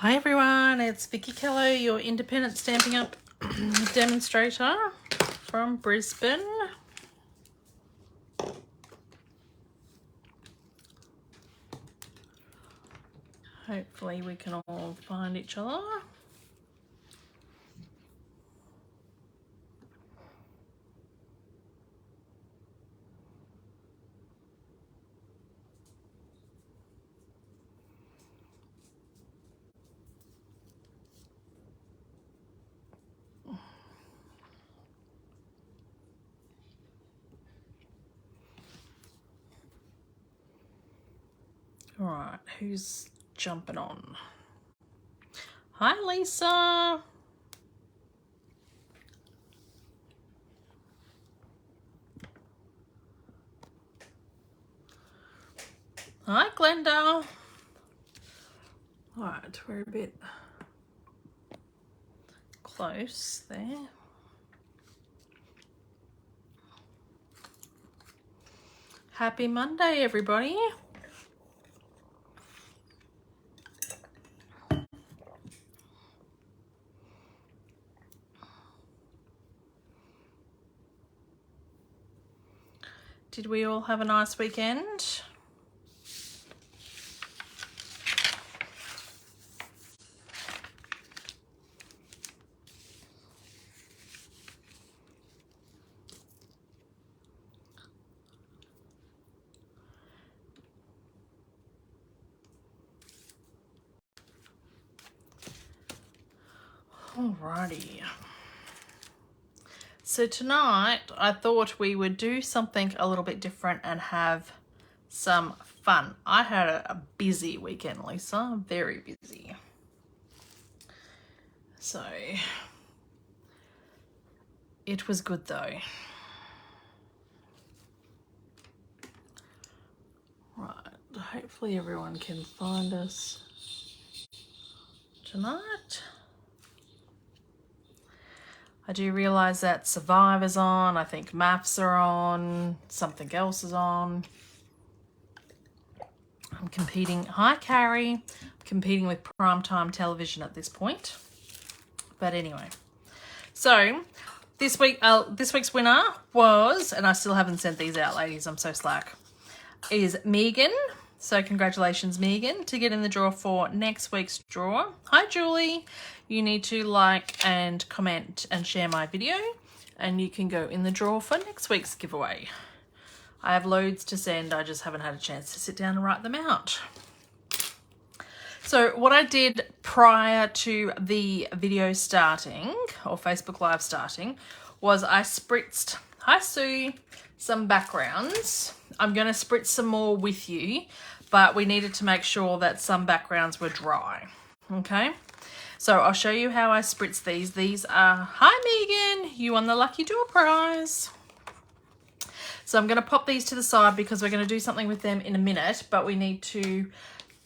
Hi everyone, it's Vickie Kello, your independent Stampin' Up demonstrator from Brisbane. Hopefully we can all find each other. All right, who's jumping on? Hi Lisa. Hi Glenda. All right, we're a bit close there. Happy Monday, everybody. Did we all have a nice weekend? Alrighty. So tonight I thought we would do something a little bit different and have some fun. I had a busy weekend, Lisa, very busy. So it was good though. Right, hopefully everyone can find us tonight. I do realise that Survivor's on, I think Maths are on, something else is on. I'm competing, hi Carrie, I'm competing with primetime television at this point. But anyway, so this week's winner was, and I still haven't sent these out, ladies, I'm so slack, is Megan. So congratulations, Megan, to get in the draw for next week's draw. Hi, Julie. You need to like and comment and share my video, and you can go in the draw for next week's giveaway. I have loads to send. I just haven't had a chance to sit down and write them out. So what I did prior to the video starting, or Facebook Live starting, was I spritzed, hi Sue, some backgrounds. I'm going to spritz some more with you, but we needed to make sure that some backgrounds were dry. Okay, so I'll show you how I spritz these. These are, hi Megan, you won the Lucky Door prize. So I'm going to pop these to the side because we're going to do something with them in a minute, but we need to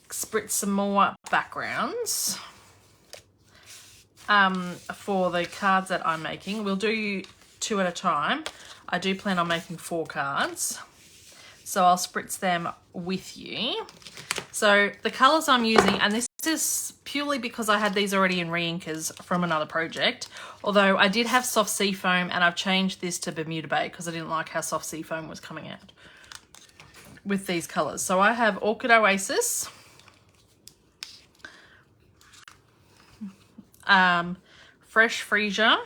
spritz some more backgrounds for the cards that I'm making. We'll do 2 at a time. I do plan on making 4 cards, so I'll spritz them with you. So the colours I'm using, and this is purely because I had these already in re-inkers from another project, although I did have soft sea foam and I've changed this to Bermuda Bay because I didn't like how soft sea foam was coming out with these colours. So I have Orchid Oasis, Fresh Freesia,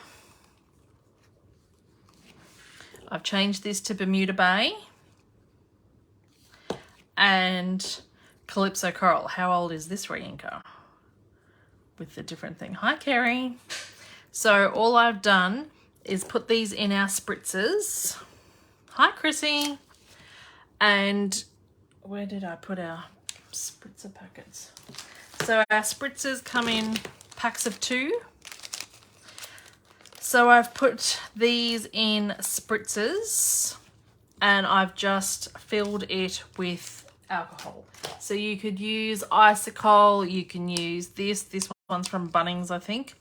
I've changed this to Bermuda Bay, and Calypso Coral. How old is this re-inker? With the different thing. Hi, Kerry. So all I've done is put these in our spritzers. Hi, Chrissy. And where did I put our spritzer packets? So our spritzers come in packs of 2. So I've put these in spritzers and I've just filled it with alcohol. So you could use Isocol, you can use this one's from Bunnings, I think.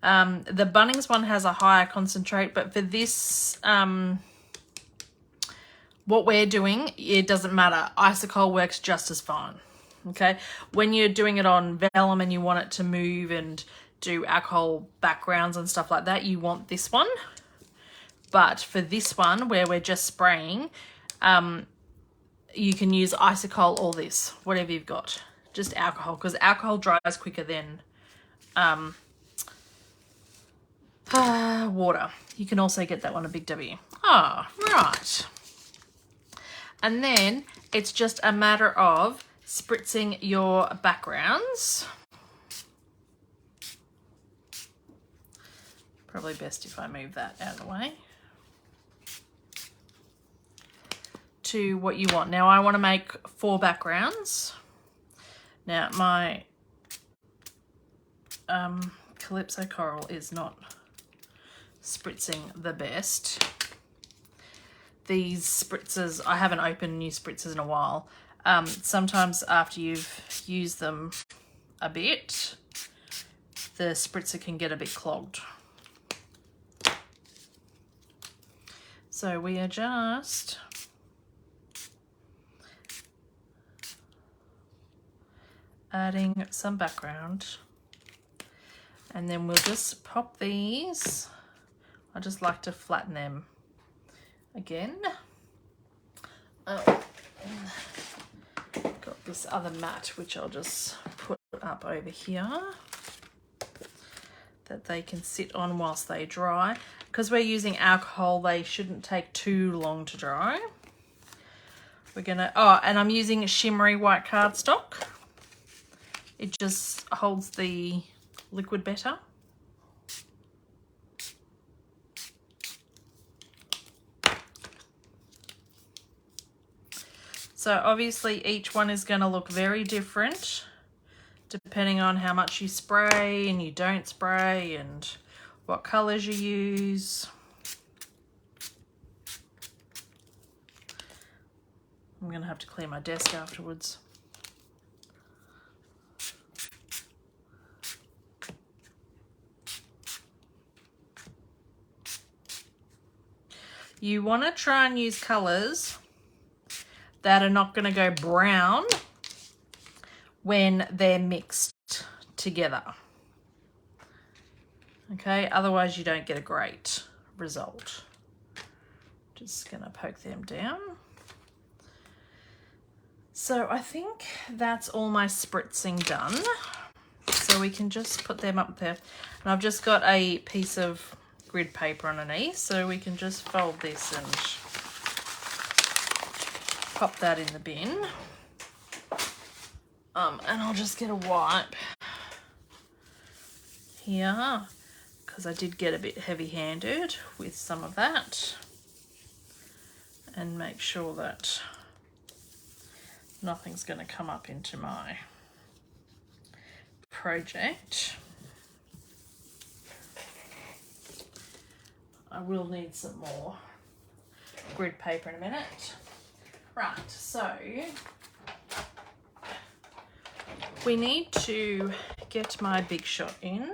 The Bunnings one has a higher concentrate, but for this, what we're doing, it doesn't matter. Isocol works just as fine. Okay, when you're doing it on vellum and you want it to move and do alcohol backgrounds and stuff like that, you want this one. But for this one, where we're just spraying, you can use isocol or this, whatever you've got. Just alcohol, because alcohol dries quicker than water. You can also get that one a Big W. Ah, right. And then it's just a matter of spritzing your backgrounds. Probably best if I move that out of the way. To what you want. Now I want to make 4 backgrounds. Now my Calypso Coral is not spritzing the best. These spritzers, I haven't opened new spritzers in a while. Sometimes after you've used them a bit, the spritzer can get a bit clogged. So we are just adding some background, and then we'll just pop these. I just like to flatten them again. Oh, got this other mat which I'll just put up over here that they can sit on whilst they dry. Because we're using alcohol, they shouldn't take too long to dry. We're gonna, oh, and I'm using shimmery white cardstock. It just holds the liquid better. So obviously each one is going to look very different depending on how much you spray and you don't spray and what colours you use. I'm going to have to clear my desk afterwards. You want to try and use colours that are not going to go brown when they're mixed together. Okay, otherwise you don't get a great result. Just going to poke them down. So I think that's all my spritzing done. So we can just put them up there. And I've just got a piece of grid paper underneath, so we can just fold this and pop that in the bin. And I'll just get a wipe here because I did get a bit heavy-handed with some of that, and make sure that nothing's going to come up into my project. I will need some more grid paper in a minute. Right, so we need to get my Big Shot in.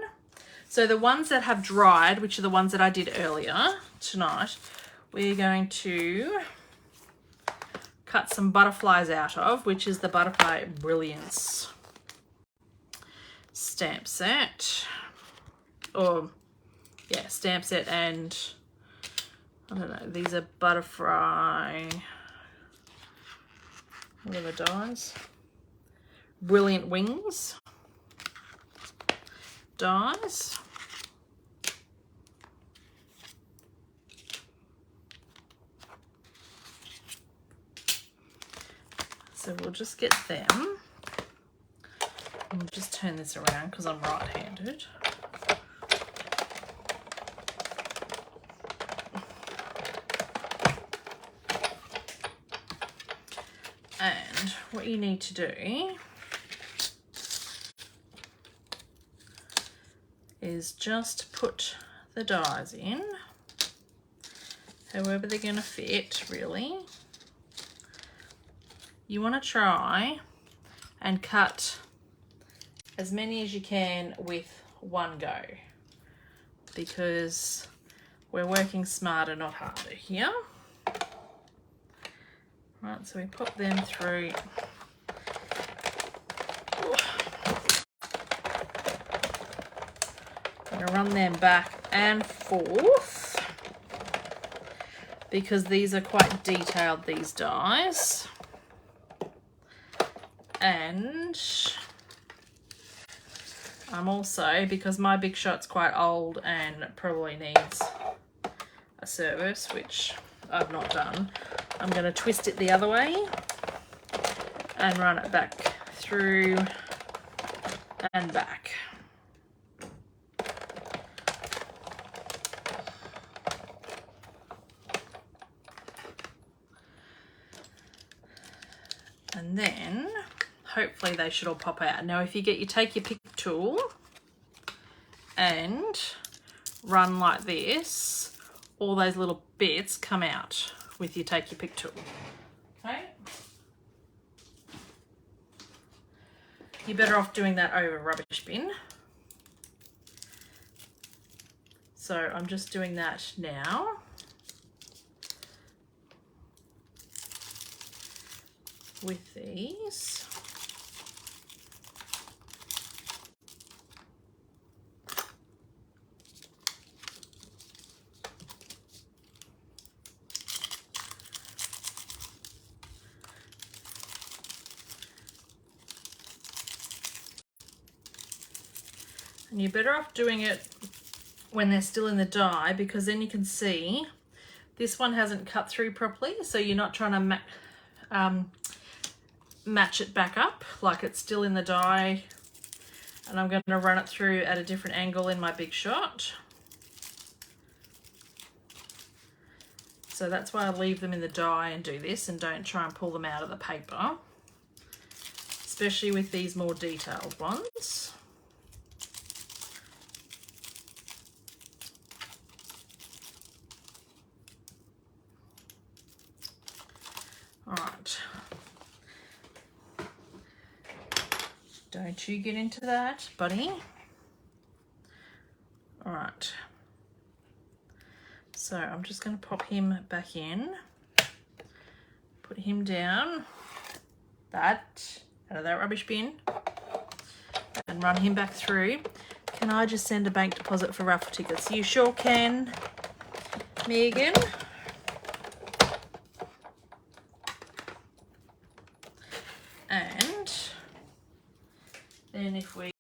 So the ones that have dried, which are the ones that I did earlier tonight, we're going to cut some butterflies out of, which is the Butterfly Brilliance stamp set. Or, yeah, stamp set, and I don't know, these are butterfly, whatever dies. Brilliant Wings dies. So we'll just get them. And we'll just turn this around because I'm right-handed. And what you need to do is just put the dies in, however they're going to fit, really. You want to try and cut as many as you can with one go, because we're working smarter, not harder here. Right, so we pop them through run them back and forth because these are quite detailed, these dies. And I'm also, because my Big Shot's quite old and probably needs a service, which I've not done, I'm going to twist it the other way and run it back through and back. And then hopefully they should all pop out. Now if you take your pick tool and run like this, all those little bits come out with your take your pick tool. Okay? You're better off doing that over a rubbish bin. So I'm just doing that now. With these. And you're better off doing it when they're still in the die, because then you can see this one hasn't cut through properly, so you're not trying to match it back up like it's still in the die. And I'm going to run it through at a different angle in my Big Shot. So that's why I leave them in the die and do this, and don't try and pull them out of the paper, especially with these more detailed ones. All right. Don't you get into that, buddy. All right. So I'm just going to pop him back in, put him down, out of that rubbish bin, and run him back through. Can I just send a bank deposit for raffle tickets? You sure can, Megan. And then if we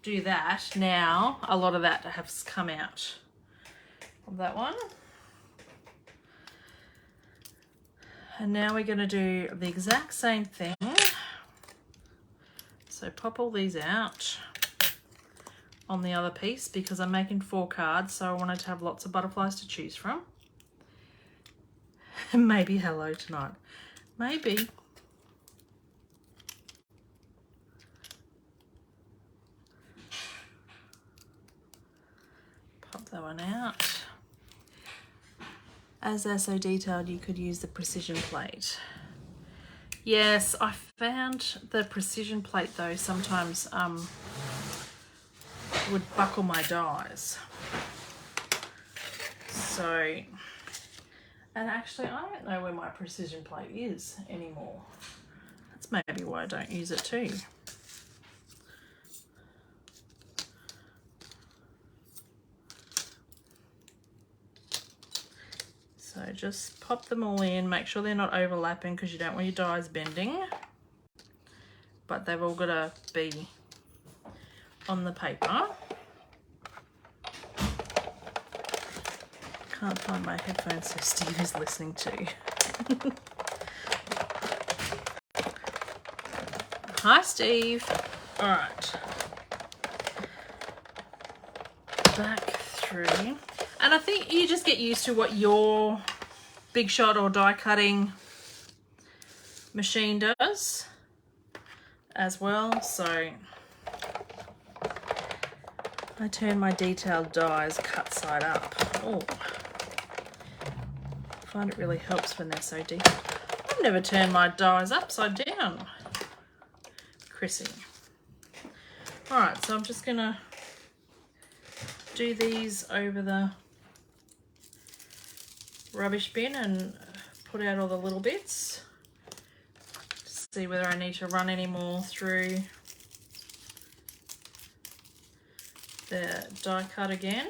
do that, now a lot of that has come out of that one. And now we're going to do the exact same thing. So pop all these out on the other piece, because I'm making 4 cards, so I wanted to have lots of butterflies to choose from. Maybe hello tonight. Maybe. Pop that one out. As they're so detailed, you could use the precision plate. Yes, I found the precision plate though sometimes would buckle my dies. So, and actually I don't know where my precision plate is anymore. That's maybe why I don't use it too. So just pop them all in, make sure they're not overlapping because you don't want your dies bending, but they've all got to be on the paper. Can't find my headphones, so Steve is listening too. Hi Steve. All right. Back through. And I think you just get used to what your Big Shot or die cutting machine does as well. So I turn my detailed dies cut side up. Oh, I find it really helps when they're so deep. I've never turned my dies upside down, Chrissy. All right, so I'm just gonna do these over the rubbish bin and put out all the little bits. See whether I need to run any more through the die cut again.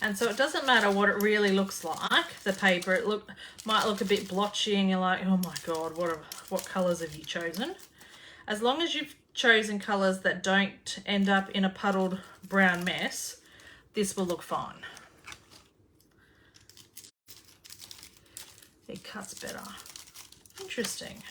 And so it doesn't matter what it really looks like, the paper. It might look a bit blotchy and you're like, oh my God, what colours have you chosen? As long as you've chosen colours that don't end up in a puddled brown mess, this will look fine. It cuts better. Interesting.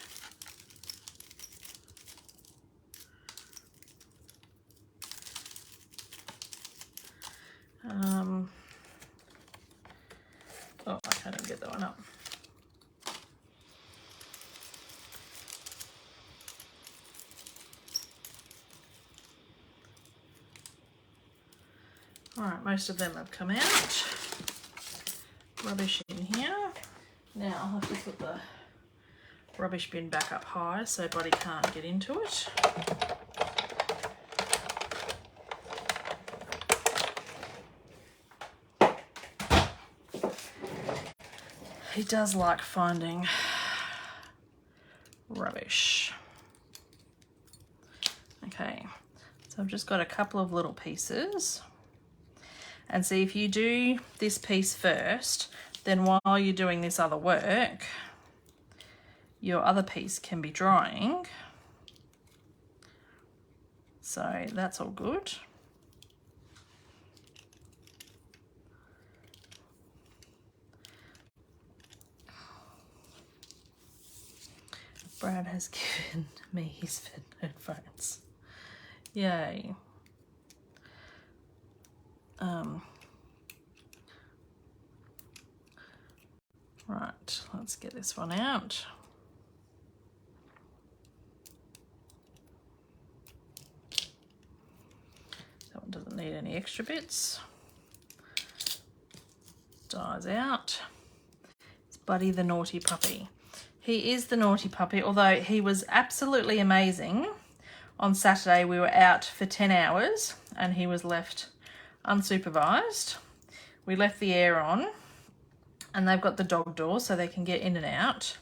Oh, I can't get that one up. All right, most of them have come out. Rubbish in here. Now I'll have to put the rubbish bin back up high so Buddy can't get into it. He does like finding rubbish. Okay, so I've just got a couple of little pieces. And see, if you do this piece first, then while you're doing this other work, your other piece can be drying. So that's all good. Brad has given me his headphones. Yay. Right, let's get this one out. That one doesn't need any extra bits. Dies out. It's Buddy the naughty puppy. He is the naughty puppy, although he was absolutely amazing. On Saturday we were out for 10 hours and he was left unsupervised. We left the air on and they've got the dog door so they can get in and out.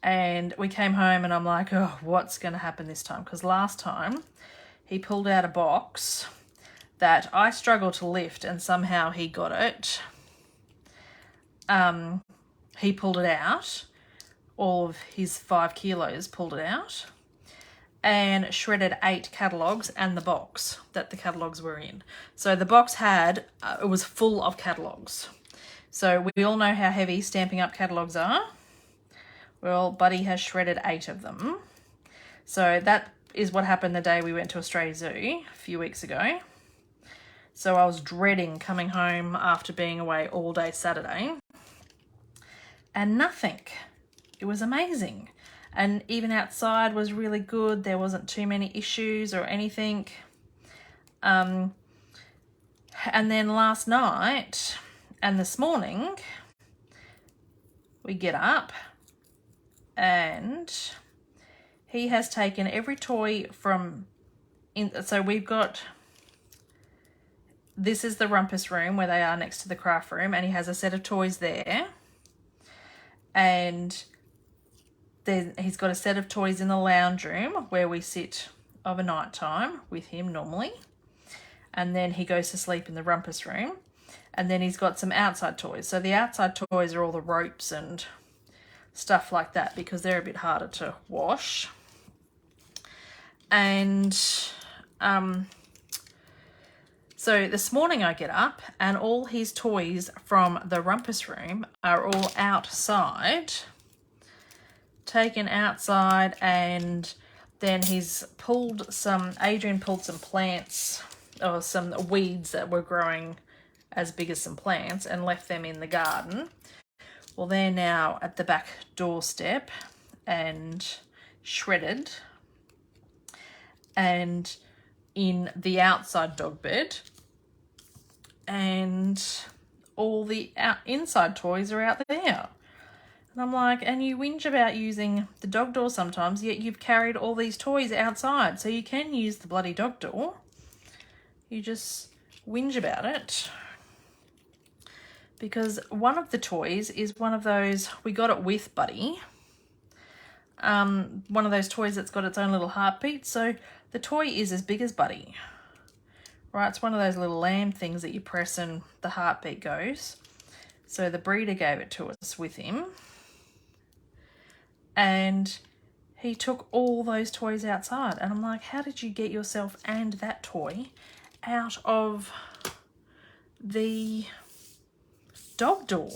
And we came home and I'm like, oh, what's going to happen this time? Because last time he pulled out a box that I struggled to lift and somehow he got it. He pulled it out. All of his 5 kilos pulled it out and shredded 8 catalogues and the box that the catalogues were in. So the box had, it was full of catalogues. So we all know how heavy Stampin' Up! Catalogues are. Well, Buddy has shredded 8 of them. So that is what happened the day we went to Australia Zoo a few weeks ago. So I was dreading coming home after being away all day Saturday. And nothing. It was amazing. And even outside was really good. There wasn't too many issues or anything. And then last night and this morning, we get up and he has taken every toy from... So we've got... This is the rumpus room where they are next to the craft room, and he has a set of toys there. And then he's got a set of toys in the lounge room where we sit of a night time with him normally. And then he goes to sleep in the rumpus room. And then he's got some outside toys. So the outside toys are all the ropes and stuff like that because they're a bit harder to wash. And so this morning I get up and all his toys from the rumpus room are all outside, taken outside, and then Adrian pulled some plants or some weeds that were growing as big as some plants and left them in the garden. Well, they're now at the back doorstep and shredded and in the outside dog bed, and all the inside toys are out there. And I'm like, and you whinge about using the dog door sometimes, yet you've carried all these toys outside, so you can use the bloody dog door. You just whinge about it. Because one of the toys is one of those, we got it with Buddy. one of those toys that's got its own little heartbeat. So the toy is as big as Buddy. Right, it's one of those little lamb things that you press and the heartbeat goes. So the breeder gave it to us with him. And he took all those toys outside. And I'm like, how did you get yourself and that toy out of the dog door?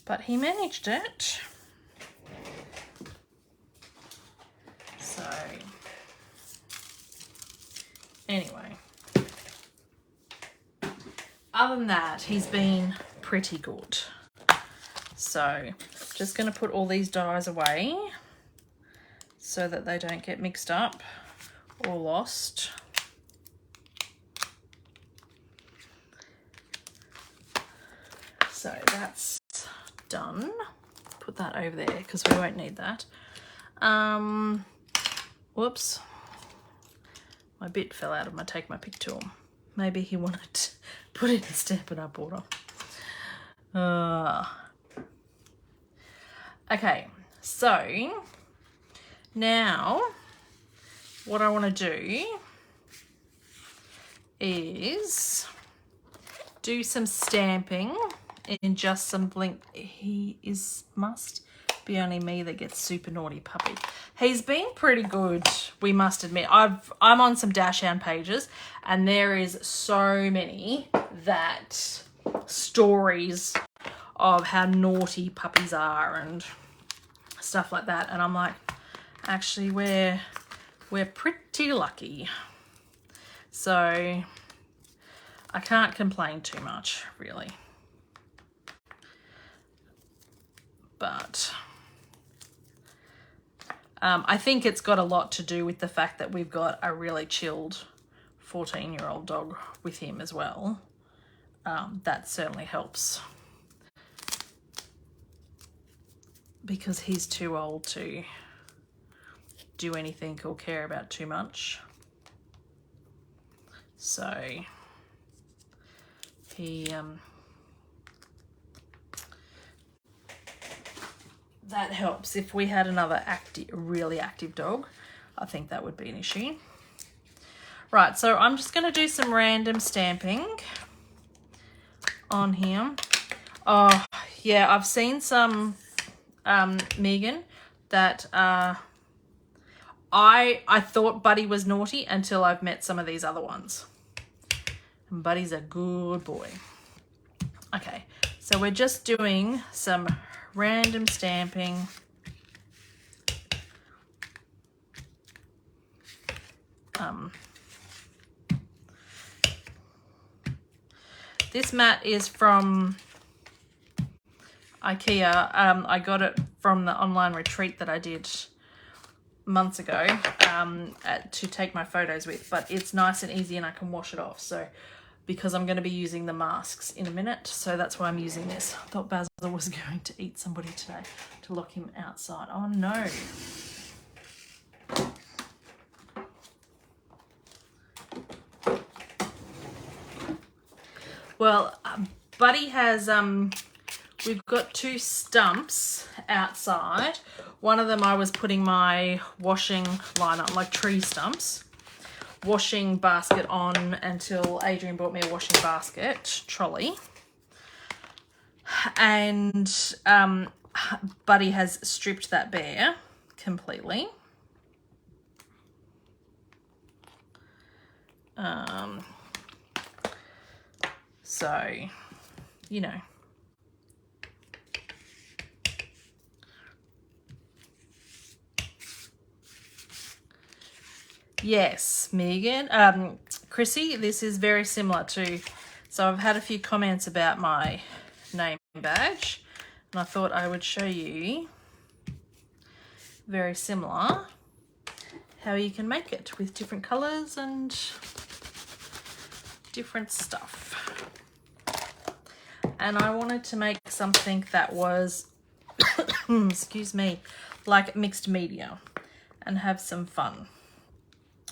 But he managed it. So, anyway. Other than that, he's been pretty good. So, just going to put all these dies away so that they don't get mixed up or lost. So that's done. Put that over there because we won't need that. Whoops. My bit fell out of my take my pick tool. Maybe he wanted to put it in Stampin' Up order. Okay, so now what I want to do is do some stamping in just some blink. He must be only me that gets super naughty puppy. He's been pretty good, we must admit. I'm on some Dachshund pages and there is so many that stories of how naughty puppies are and stuff like that, and I'm like, actually we're pretty lucky, so I can't complain too much really. But I think it's got a lot to do with the fact that we've got a really chilled 14-year-old dog with him as well. That certainly helps, because he's too old to do anything or care about too much. So he that helps. If we had another really active dog, I think that would be an issue. Right, so I'm just going to do some random stamping on him. Oh yeah, I've seen some Megan that I thought Buddy was naughty until I've met some of these other ones. And Buddy's a good boy. Okay, so we're just doing some random stamping. This mat is from IKEA. I got it from the online retreat that I did months ago to take my photos with, but it's nice and easy and I can wash it off. So because I'm going to be using the masks in a minute, so that's why I'm using this. I thought Basil was going to eat somebody today to lock him outside. Oh no. Well, Buddy has, we've got 2 stumps outside. One of them I was putting my washing line on, like tree stumps, washing basket on until Adrian bought me a washing basket trolley. And Buddy has stripped that bare completely. So, you know. Yes, Megan. Chrissy, this is very similar to, so I've had a few comments about my name badge, and I thought I would show you, very similar, how you can make it with different colours and different stuff. And I wanted to make something that was, excuse me, like mixed media and have some fun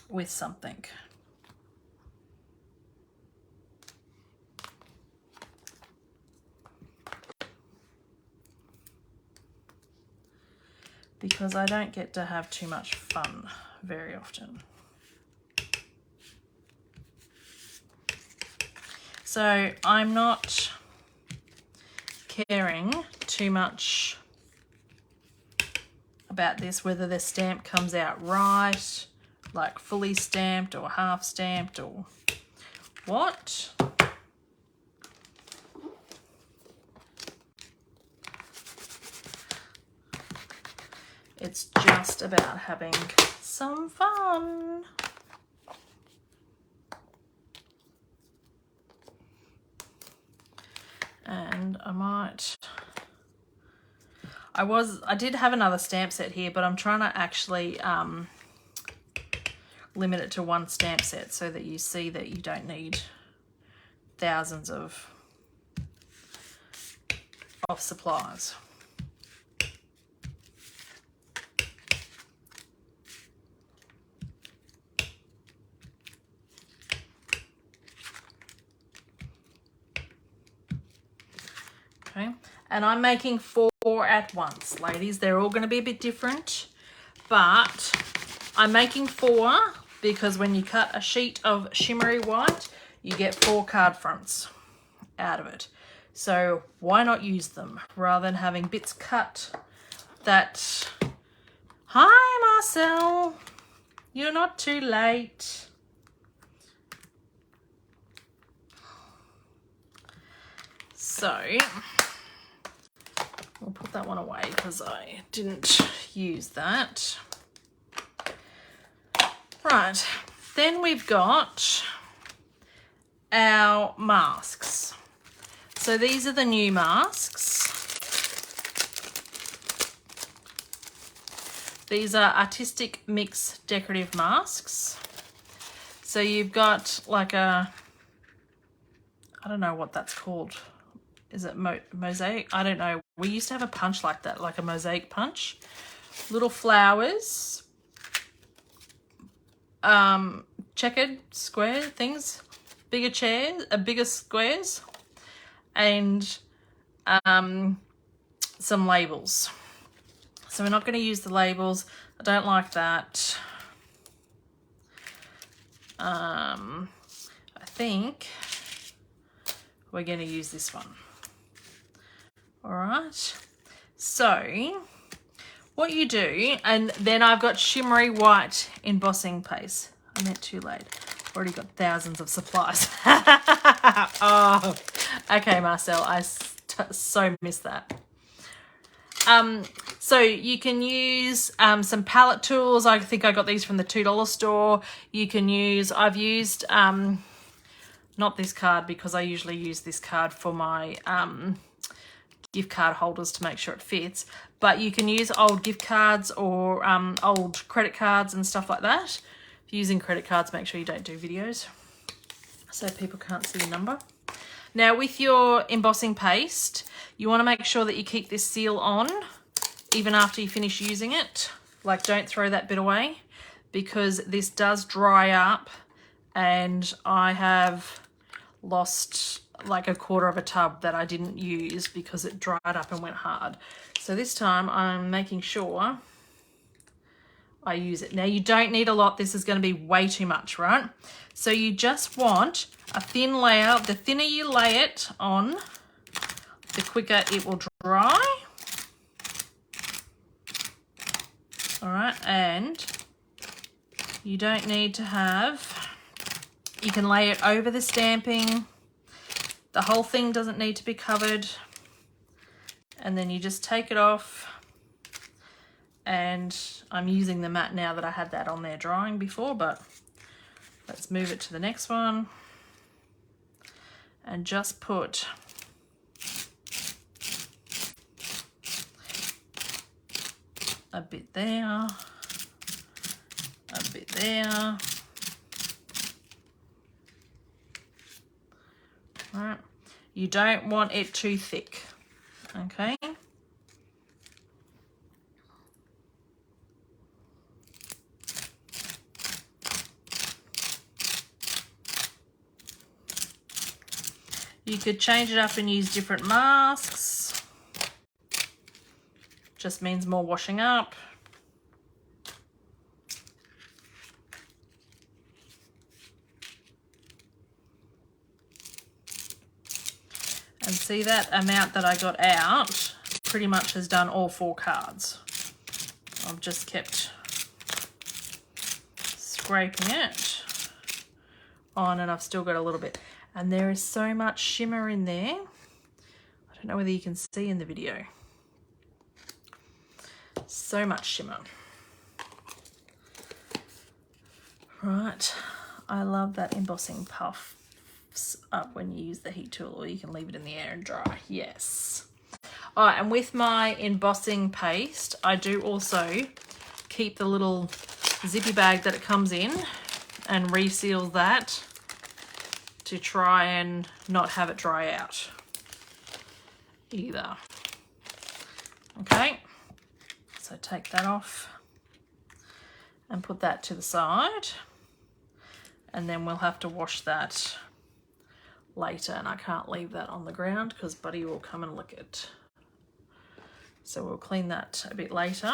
with something. because I don't get to have too much fun very often. So I'm not caring too much about this, whether the stamp comes out right, like fully stamped or half stamped or what. It's just about having some fun. And I did have another stamp set here, but I'm trying to actually limit it to one stamp set so that you see that you don't need thousands of supplies. Okay, and I'm making 4 at once, ladies. They're all going to be a bit different, but I'm making 4 because when you cut a sheet of shimmery white, you get 4 card fronts out of it. So why not use them rather than having bits cut that... Hi, Marcel. You're not too late. So we'll put that one away because I didn't use that. Right, then we've got our masks. So these are the new masks. These are Artistic Mix Decorative Masks. So you've got like a, I don't know what that's called. Is it mosaic? I don't know. We used to have a punch like that, like a mosaic punch. Little flowers. Checkered square things. Bigger chairs, bigger squares. And some labels. So we're not going to use the labels. I don't like that. I think we're going to use this one. All right. So what you do, and then I've got shimmery white embossing paste. I meant too late. Already got thousands of supplies. Oh, okay, Marcel. I so missed that. So you can use some palette tools. I think I got these from the $2 store. You can use, I've used, not this card because I usually use this card for my gift card holders to make sure it fits. But you can use old gift cards or old credit cards and stuff like that. If you're using credit cards, make sure you don't do videos so people can't see the number. Now with your embossing paste, you want to make sure that you keep this seal on even after you finish using it. Like, don't throw that bit away because this does dry up, and I have lost like a quarter of a tub that I didn't use because it dried up and went hard. So this time I'm making sure I use it. Now you don't need a lot. This is going to be way too much, right? So you just want a thin layer. The thinner you lay it on, the quicker it will dry. All right, and you don't need to have, you can lay it over the stamping. The whole thing doesn't need to be covered. And then you just take it off. And I'm using the mat now that I had that on there drying before, but let's move it to the next one. And just put a bit there, a bit there. All right. You don't want it too thick, okay? You could change it up and use different masks. Just means more washing up. And see that amount that I got out pretty much has done all 4 cards. I've just kept scraping it on and I've still got a little bit. And there is so much shimmer in there. I don't know whether you can see in the video. So much shimmer. Right, I love that embossing puffs up when you use the heat tool, or you can leave it in the air and dry. Yes. All right, and with my embossing paste, I do also keep the little zippy bag that it comes in and reseal that to try and not have it dry out either. Okay, so take that off and put that to the side, and then we'll have to wash that later, and I can't leave that on the ground because Buddy will come and lick it. So we'll clean that a bit later.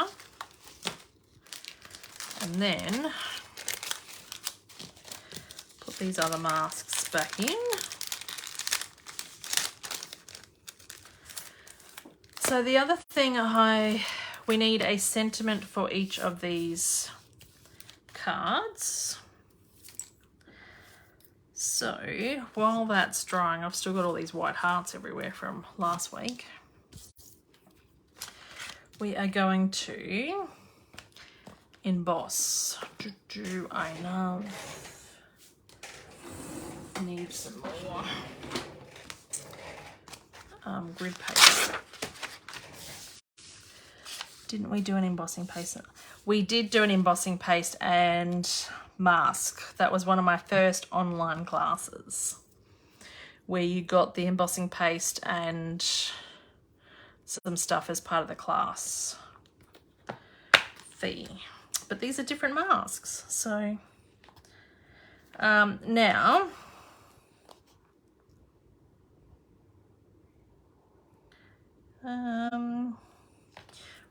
And then put these other masks back in. So the other thing we need a sentiment for each of these cards. So while that's drying, I've still got all these white hearts everywhere from last week. We are going to emboss. I know. Need some more grid paper. Didn't we do an embossing paste? We did do an embossing paste and mask. That was one of my first online classes where you got the embossing paste and some stuff as part of the class fee. But these are different masks. So now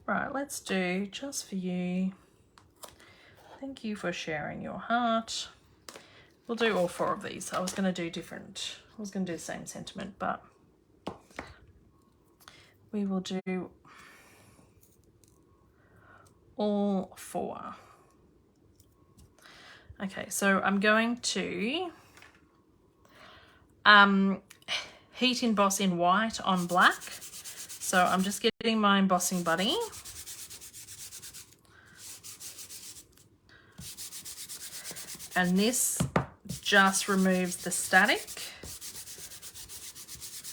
right, let's do just for you. Thank you for sharing your heart. We'll do all 4 of these. I was going to do different. I was going to do the same sentiment, but we will do all 4. Okay, so I'm going to heat emboss in white on black. So I'm just getting my embossing buddy. And this just removes the static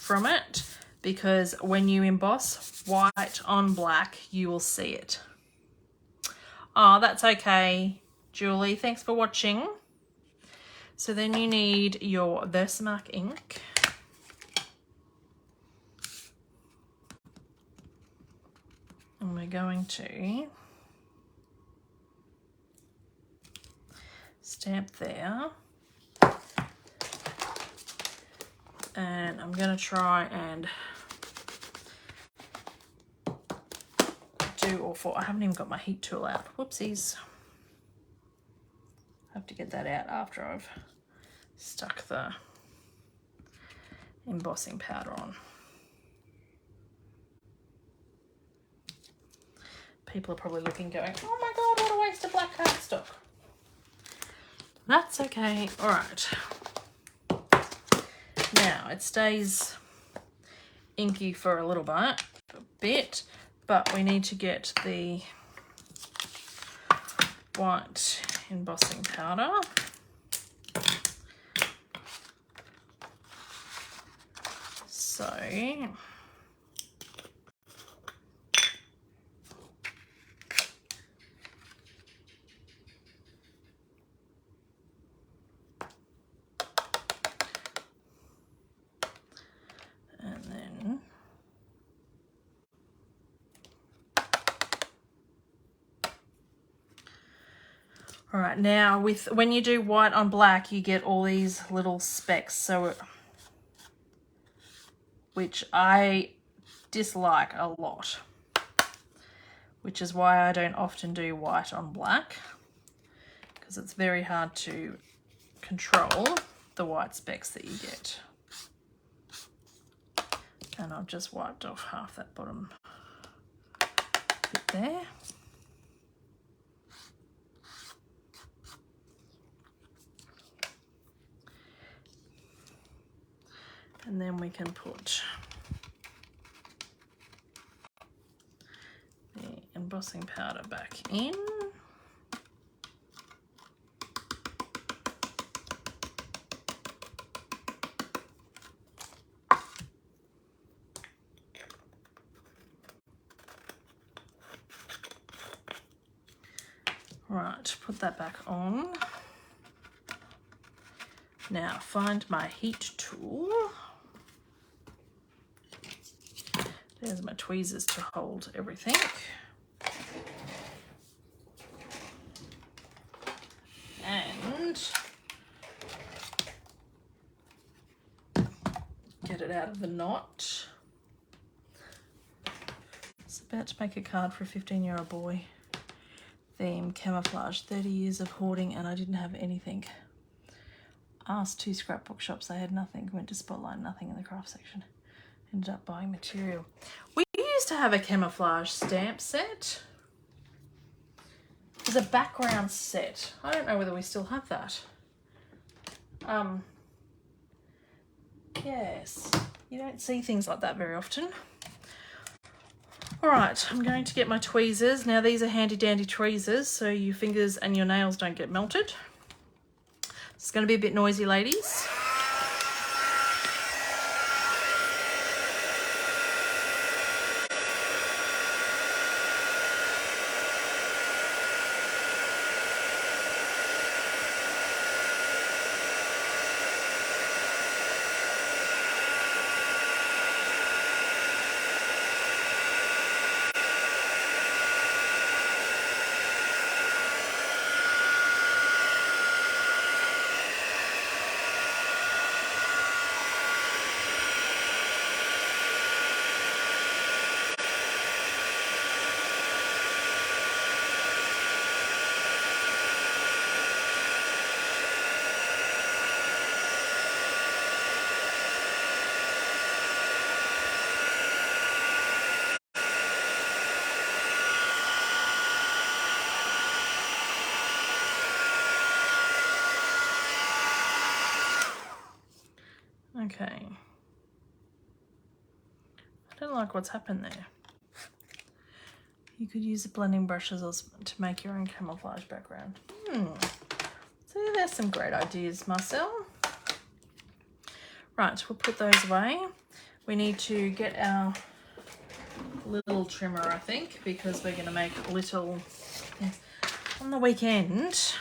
from it, because when you emboss white on black, you will see it. Oh, that's okay, Julie. Thanks for watching. So then you need your Versamark ink. And we're going to stamp there. And I'm going to try and do all 4. I haven't even got my heat tool out. Whoopsies. I have to get that out after I've stuck the embossing powder on. People are probably looking going, oh my God, what a waste of black cardstock. That's okay. All right. Now it stays inky for a little bit, but we need to get the white embossing powder. So all right, now when you do white on black, you get all these little specks, so which I dislike a lot, which is why I don't often do white on black, because it's very hard to control the white specks that you get. And I've just wiped off half that bottom bit there. And then we can put the embossing powder back in. Right, put that back on. Now find my heat tool. There's my tweezers to hold everything. And get it out of the knot. It's about to make a card for a 15-year-old boy. Theme, camouflage, 30 years of hoarding, and I didn't have anything. Asked 2 scrapbook shops, they had nothing. Went to Spotlight, nothing in the craft section. Ended up buying material. We used to have a camouflage stamp set. There's a background set. I don't know whether we still have that. Yes, you don't see things like that very often. All right, I'm going to get my tweezers. Now these are handy dandy tweezers, so your fingers and your nails don't get melted. It's going to be a bit noisy, ladies. Okay. I don't like what's happened there. You could use the blending brushes to make your own camouflage background. See, there's some great ideas, Marcel. Right, we'll put those away. We need to get our little trimmer, I think, because we're going to make little things. On the weekend,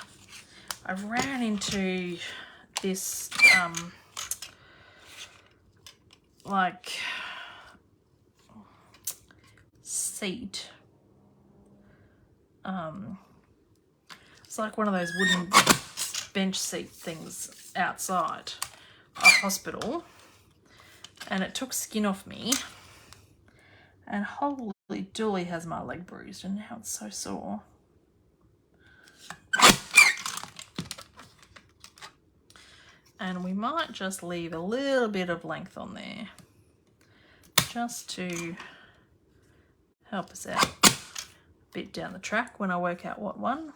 I ran into this like seat. It's like one of those wooden bench seat things outside a hospital, and it took skin off me, and holy dooly has my leg bruised, and now it's so sore. And we might just leave a little bit of length on there just to help us out a bit down the track when I work out what one.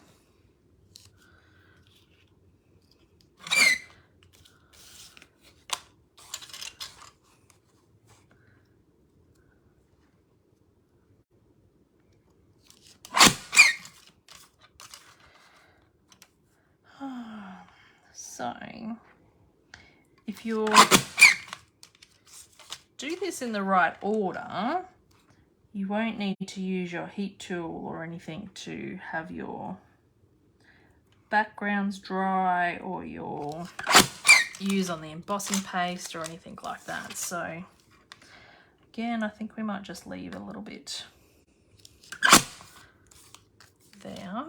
So if you do this in the right order, you won't need to use your heat tool or anything to have your backgrounds dry or your use on the embossing paste or anything like that. So again, I think we might just leave a little bit there.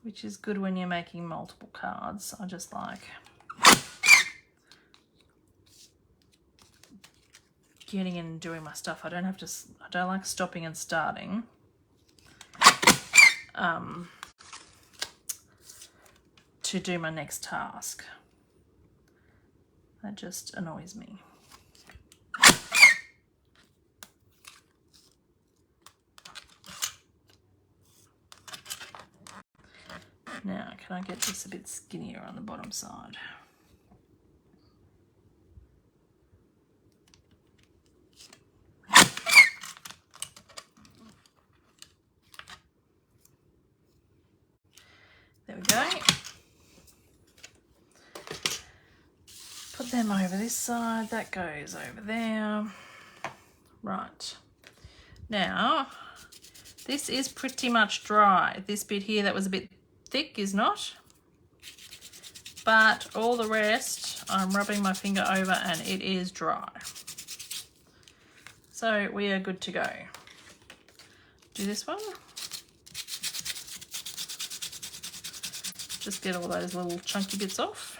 Which is good when you're making multiple cards. I just like getting in and doing my stuff. I don't like stopping and starting. to do my next task. That just annoys me. Now, can I get this a bit skinnier on the bottom side? There we go. Put them over this side. That goes over there. Right. Now, this is pretty much dry. This bit here that was a bit thick is not. But all the rest, I'm rubbing my finger over and it is dry. So we are good to go. Do this one. Just get all those little chunky bits off.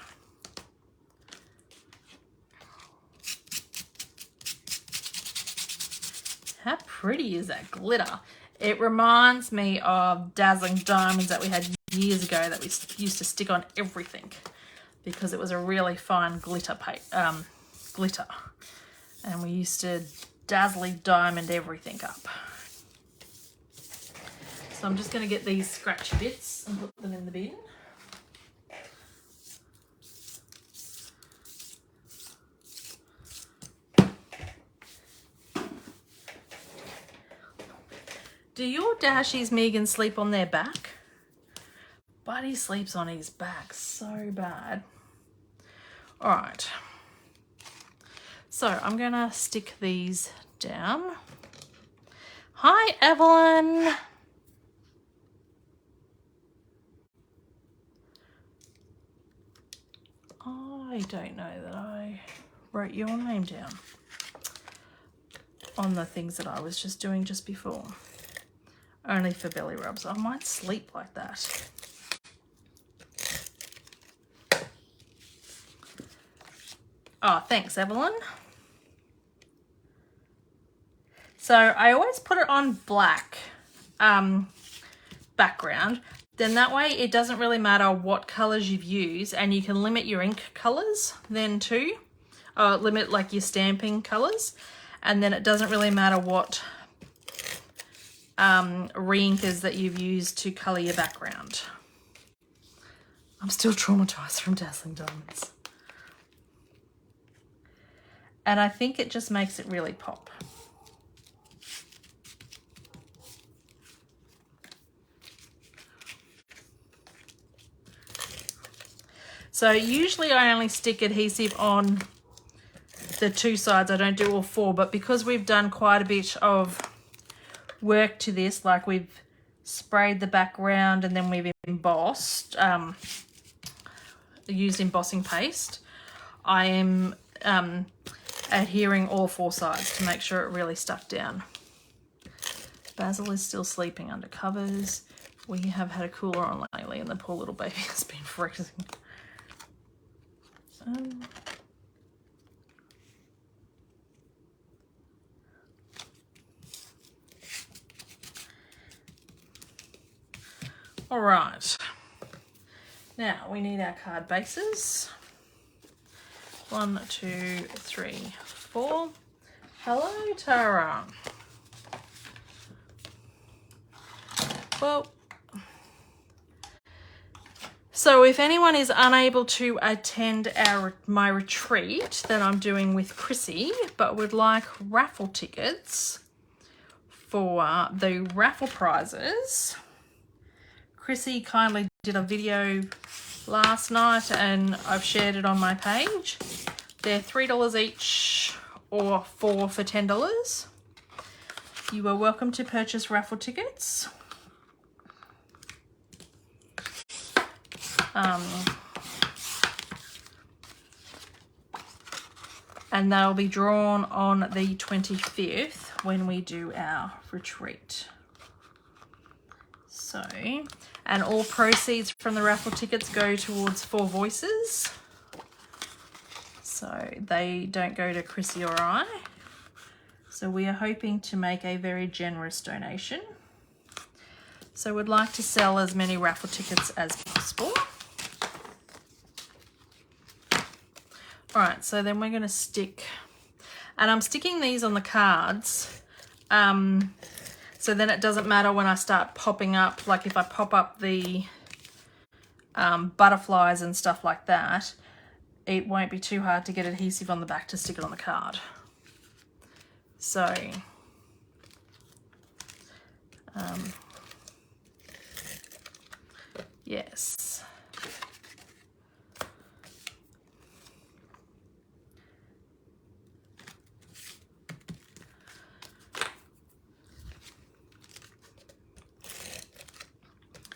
How pretty is that glitter? It reminds me of dazzling diamonds that we had years ago that we used to stick on everything because it was a really fine glitter. And we used to dazzly diamond everything up. So I'm just going to get these scratchy bits and put them in the bin. Do your dashies, Megan, sleep on their back? Buddy sleeps on his back so bad. All right. So I'm going to stick these down. Hi, Evelyn. I don't know that I wrote your name down on the things that I was just doing just before. Only for belly rubs. I might sleep like that. Oh, thanks, Evelyn. So I always put it on black background. Then that way it doesn't really matter what colors you've used, and you can limit your ink colors then too. Limit like your stamping colors, and then it doesn't really matter what re-inkers that you've used to color your background. I'm still traumatized from dazzling diamonds. And I think it just makes it really pop. So usually I only stick adhesive on the two sides. I don't do all four, but because we've done quite a bit of work to this, like we've sprayed the background and then we've embossed, used embossing paste, I am adhering all four sides to make sure it really stuck down. Basil is still sleeping under covers. We have had a cooler on lately and the poor little baby has been freezing. All right, now we need our card bases. 1, 2, 3, 4. Hello, Tara. Well, so if anyone is unable to attend my retreat that I'm doing with Chrissy, but would like raffle tickets for the raffle prizes, Chrissy kindly did a video last night and I've shared it on my page. They're $3 each or 4 for $10. You are welcome to purchase raffle tickets. And they'll be drawn on the 25th when we do our retreat. So, and all proceeds from the raffle tickets go towards 4 Voices. So they don't go to Chrissy or I. So we are hoping to make a very generous donation. So we'd like to sell as many raffle tickets as possible. All right, so then we're going to stick, and I'm sticking these on the cards, so then it doesn't matter when I start popping up, like if I pop up the butterflies and stuff like that, it won't be too hard to get adhesive on the back to stick it on the card. So, yes.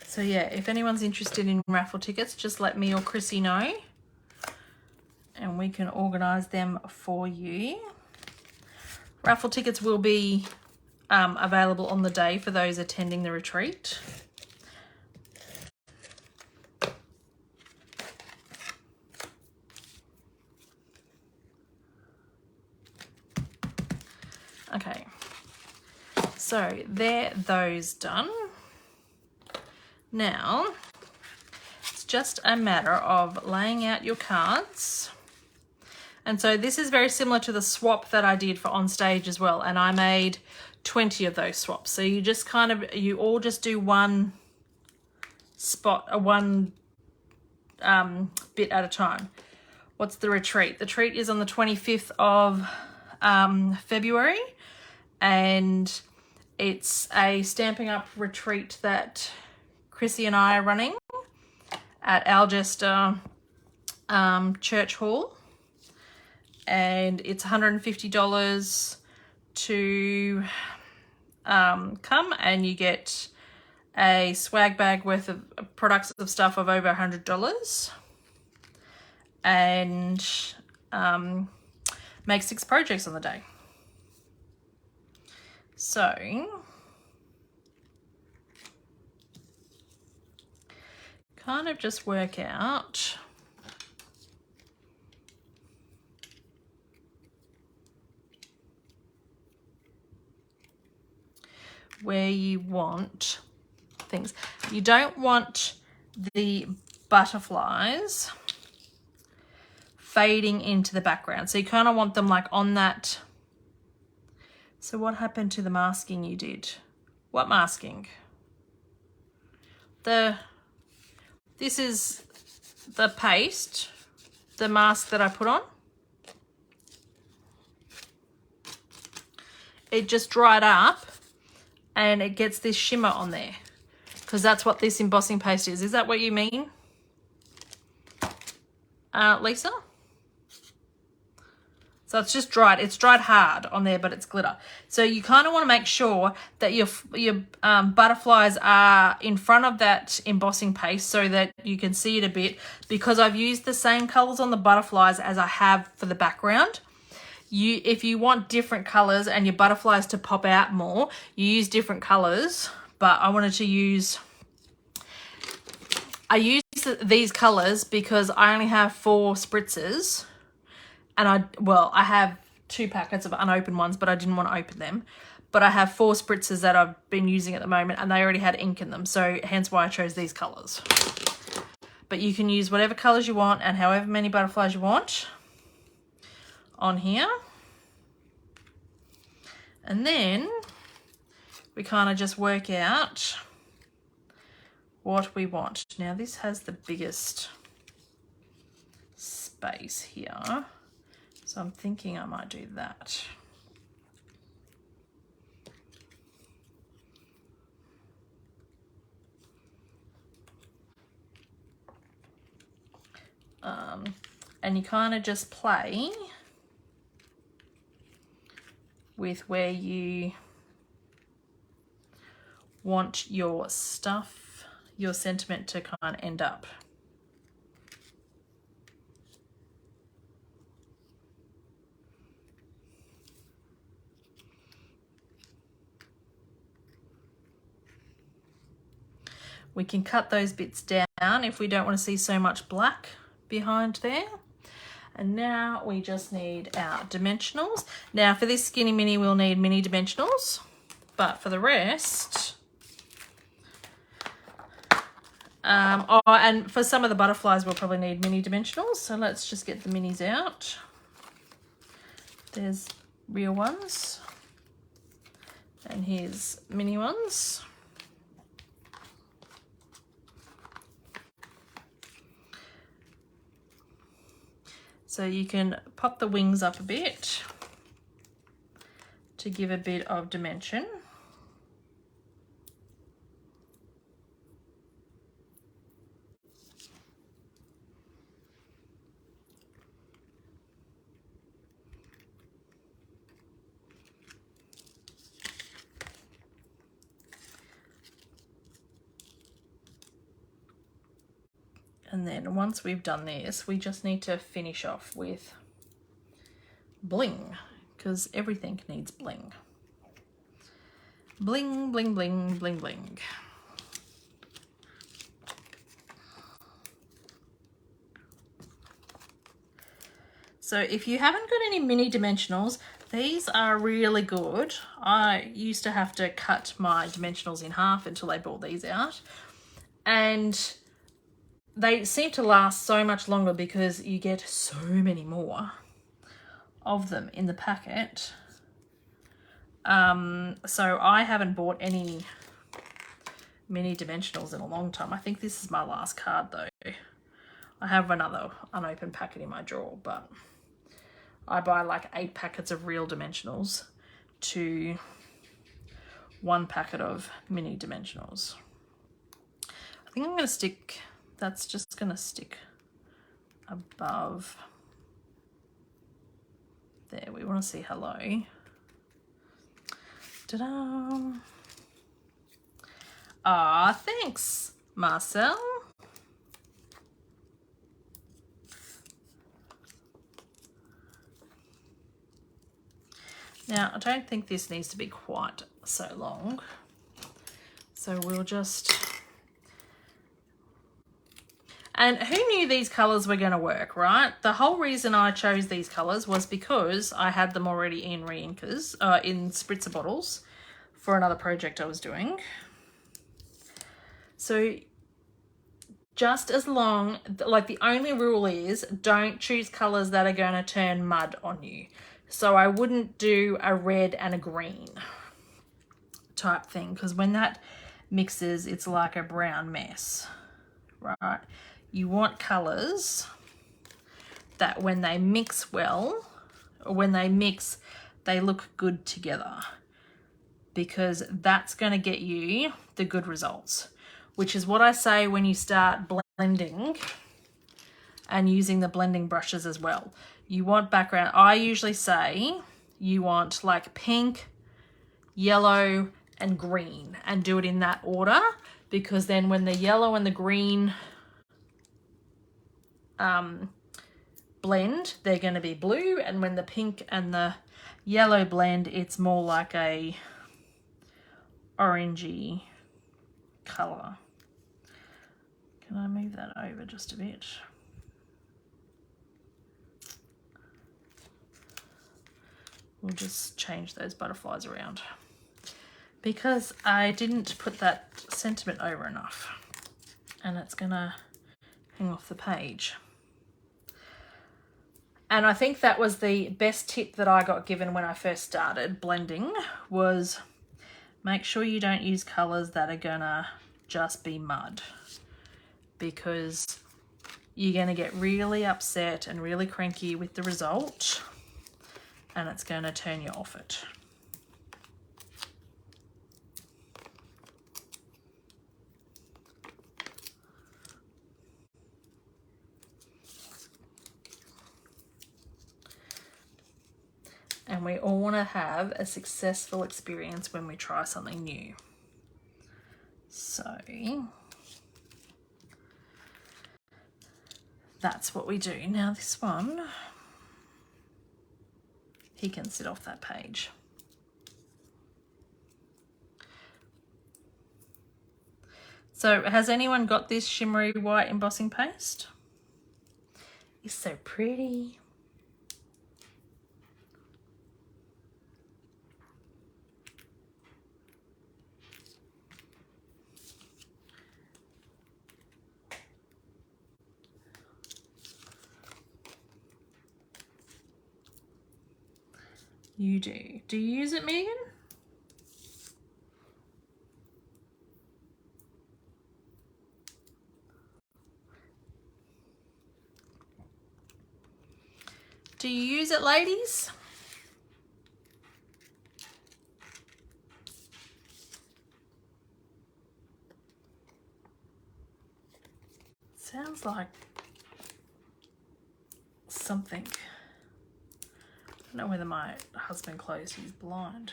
So yeah, if anyone's interested in raffle tickets, just let me or Chrissy know and we can organise them for you. Raffle tickets will be available on the day for those attending the retreat. Okay, so they're those done. Now, it's just a matter of laying out your cards. And so this is very similar to the swap that I did for on stage as well. And I made 20 of those swaps. So you just kind of, you all just do one spot, one bit at a time. What's the retreat? The retreat is on the 25th of February. And it's a Stamping Up retreat that Chrissy and I are running at Algester Church Hall. And it's $150 to come, and you get a swag bag worth of products of stuff of over $100 and make 6 projects on the day. So kind of just work out where you want things. You don't want the butterflies fading into the background. So you kind of want them like on that. So what happened to the masking you did? What masking? This is the paste, the mask that I put on. It just dried up and it gets this shimmer on there because that's what this embossing paste is. Is that what you mean, Lisa? So it's just dried. It's dried hard on there, but it's glitter. So you kind of want to make sure that your butterflies are in front of that embossing paste so that you can see it a bit, because I've used the same colors on the butterflies as I have for the background. If you want different colors and your butterflies to pop out more, you use different colors, but I wanted to use, I used these colors because I only have 4 spritzers. And I have 2 packets of unopened ones, but I didn't want to open them. But I have 4 spritzers that I've been using at the moment, and they already had ink in them. So hence why I chose these colors. But you can use whatever colors you want and however many butterflies you want on here. And then we kind of just work out what we want. Now this has the biggest space here. So I'm thinking I might do that. And you kind of just play with where you want your stuff, your sentiment to kind of end up. We can cut those bits down if we don't want to see so much black behind there. And now we just need our dimensionals. Now for this skinny mini, we'll need mini dimensionals, but for the rest, Oh, and for some of the butterflies, we'll probably need mini dimensionals. So let's just get the minis out. There's real ones. And here's mini ones. So you can pop the wings up a bit to give a bit of dimension. And then once we've done this, we just need to finish off with bling, because everything needs bling. Bling, bling, bling, bling, bling. So if you haven't got any mini dimensionals, these are really good. I used to have to cut my dimensionals in half until they brought these out. And they seem to last so much longer because you get so many more of them in the packet. So I haven't bought any mini dimensionals in a long time. I think this is my last card though. I have another unopened packet in my drawer, but I buy like 8 packets of real dimensionals to 1 packet of mini dimensionals. I think I'm going to stick, that's just going to stick above there. We want to see hello. Ta-da! Ah, thanks, Marcel. Now, I don't think this needs to be quite so long. So we'll just... And who knew these colours were going to work, right? The whole reason I chose these colours was because I had them already in re-inkers, in spritzer bottles for another project I was doing. So just as long, like the only rule is don't choose colours that are going to turn mud on you. So I wouldn't do a red and a green type thing, because when that mixes, it's like a brown mess, right? You want colours that when they mix well, or when they mix, they look good together, because that's going to get you the good results, which is what I say when you start blending and using the blending brushes as well. You want background. I usually say you want like pink, yellow, and green, and do it in that order, because then when the yellow and the green blend, they're going to be blue, and when the pink and the yellow blend, it's more like a orangey color. Can I move that over just a bit? We'll just change those butterflies around because I didn't put that sentiment over enough, and it's gonna hang off the page. And I think that was the best tip that I got given when I first started blending, was make sure you don't use colors that are gonna just be mud, because you're gonna get really upset and really cranky with the result, and it's gonna turn you off it. And we all want to have a successful experience when we try something new. So that's what we do. Now this one, he can sit off that page. So has anyone got this shimmery white embossing paste? It's so pretty. You do. Do you use it, Megan? Do you use it, ladies? Sounds like something. I don't know whether my husband closed his blind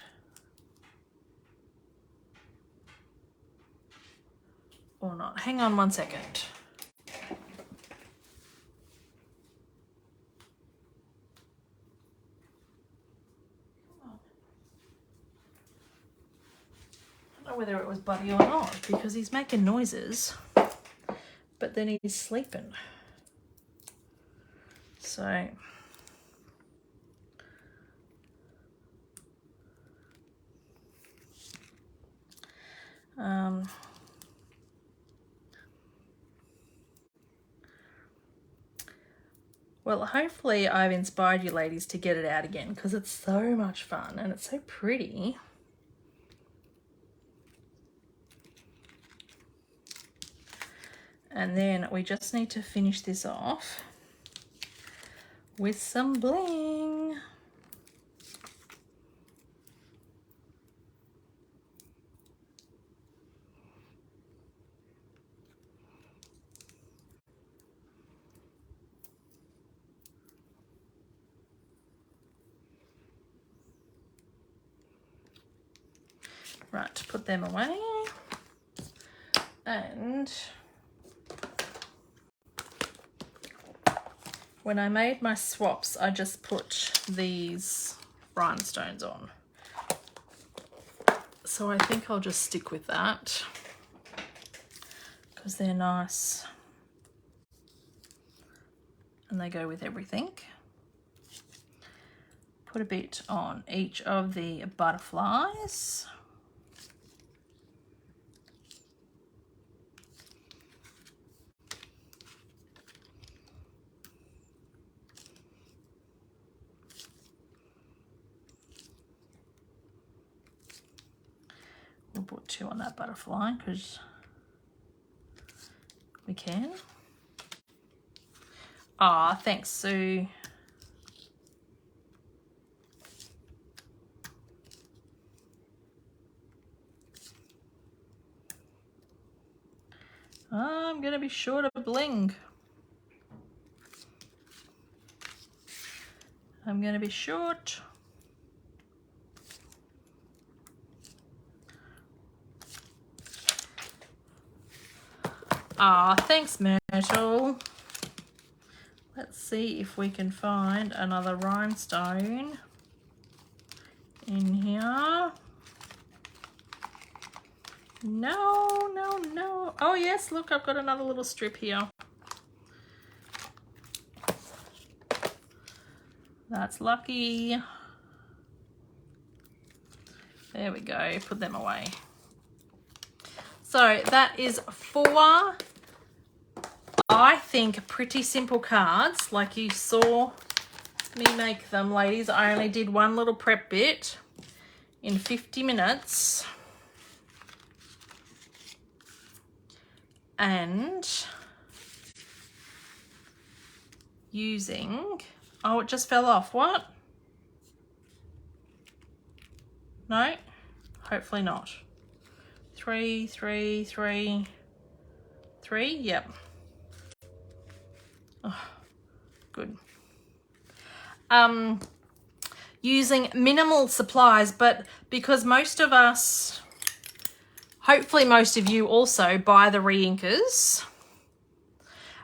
or not. Hang on 1 second. I don't know whether it was Buddy or not because he's making noises, but then he's sleeping. So well, hopefully I've inspired you ladies to get it out again because it's so much fun and it's so pretty. And then we just need to finish this off with some bling. Right, put them away. And when I made my swaps, I just put these rhinestones on. So I think I'll just stick with that because they're nice and they go with everything. Put a bit on each of the butterflies. We'll put 2 on that butterfly because we can. Ah, thanks, Sue. I'm gonna be sure to bling. I'm gonna be short. Ah, thanks, Myrtle. Let's see if we can find another rhinestone in here. No, no, no. Oh, yes, look, I've got another little strip here. That's lucky. There we go, put them away. So that is 4, I think, pretty simple cards like you saw me make them, ladies. I only did one little prep bit in 50 minutes. And using, oh, it just fell off. What? No, hopefully not. 3, 3, 3, 3, yep. Oh, good. Using minimal supplies, but because most of us, hopefully most of you also buy the re-inkers,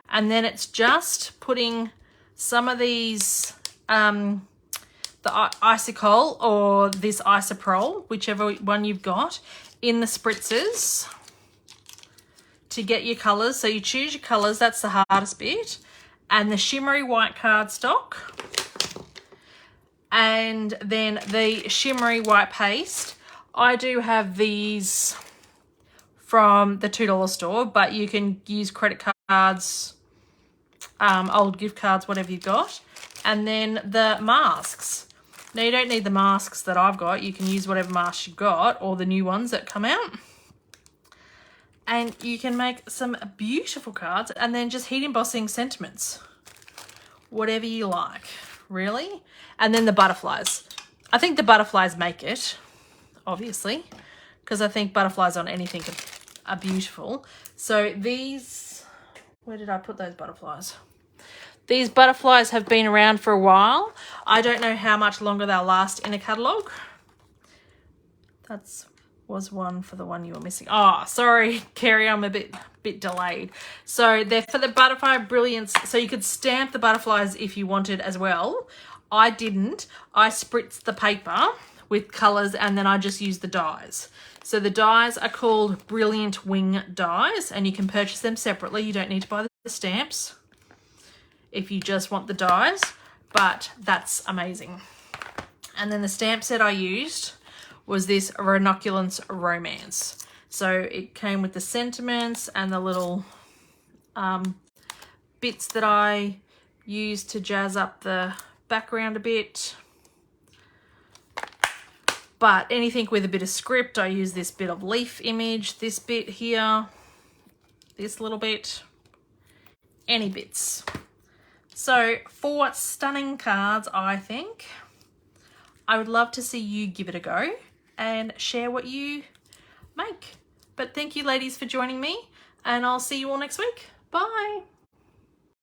and then it's just putting some of these, the Isocol or this Isoprol, whichever one you've got, in the spritzers to get your colours. So you choose your colours, that's the hardest bit, and the shimmery white cardstock, and then the shimmery white paste. I do have these from the $2 store, but you can use credit cards, old gift cards, whatever you've got. And then the masks. Now you don't need the masks that I've got. You can use whatever masks you've got or the new ones that come out. And you can make some beautiful cards and then just heat embossing sentiments. Whatever you like, really. And then the butterflies. I think the butterflies make it, obviously, because I think butterflies on anything are beautiful. So these, where did I put those butterflies? These butterflies have been around for a while. I don't know how much longer they'll last in a catalogue. That was one for the one you were missing. Oh, sorry, Kerry, I'm a bit delayed. So they're for the Butterfly Brilliance. So you could stamp the butterflies if you wanted as well. I didn't. I spritzed the paper with colours and then I just used the dies. So the dies are called Brilliant Wing dies and you can purchase them separately. You don't need to buy the stamps if you just want the dies, but that's amazing. And then the stamp set I used was this Renoculance Romance. So it came with the sentiments and the little bits that I used to jazz up the background a bit. But anything with a bit of script, I use this bit of leaf image, this bit here, this little bit, any bits. So 4 stunning cards, I think. I would love to see you give it a go and share what you make. But thank you ladies for joining me and I'll see you all next week. Bye.